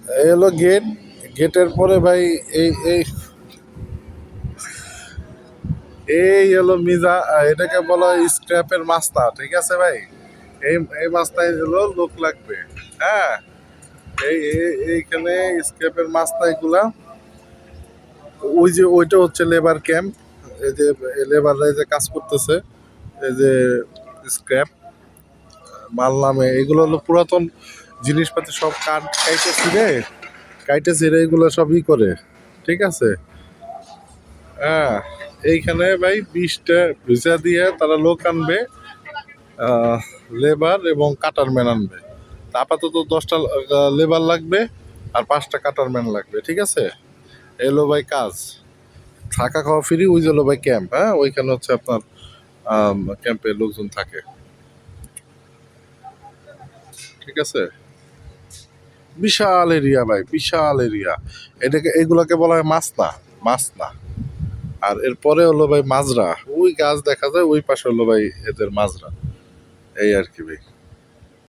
এই হলো গেট। গেটের পরে ভাই এই এই এই হলো মিজা, এটাকে বলা হয় স্ক্র্যাপের মাস্তা, ঠিক আছে ভাই। এই এই মাস্তায় হলো লোক লাগবে। হ্যাঁ, এইখানে স্ক্র্যাপের মাস্তা এগুলা। ওই যে ওইটা হচ্ছে লেবার ক্যাম্প। এই যে লেবাররা যে কাজ করতেছে, এই যে স্ক্র্যাপ মাল নামে, এগুলো হলো পুরাতন জিনিসপাতি সব কাঠ কাইটে ছিঁড়ে এগুলো সবই করে, ঠিক আছে। হ্যাঁ, এইখানে ভাই 20টা ভিসা দিয়ে তারা লোক আনবে, লেবার এবং কাটার ম্যান আনবে। তা আপাতত 10টা লেবার লাগবে আর 5টা কাটার ম্যান লাগবে, ঠিক আছে। এলো ভাই কাজ, থাকা খাওয়া ফ্রি। ওই যে হলো ভাই ক্যাম্প, হ্যাঁ ওইখানে হচ্ছে আপনার ক্যাম্পে লোকজন থাকে, ঠিক আছে। বিশাল এরিয়া ভাই, বিশাল এরিয়া। এটাকে এগুলাকে বলা হয় মাসনা, মাসনা। আর এরপরে হলো ভাই মাজরা, ওই গাছ দেখা যায় ওই পাশে হলো ভাই এদের মাজরা। এই আর কি ভাই।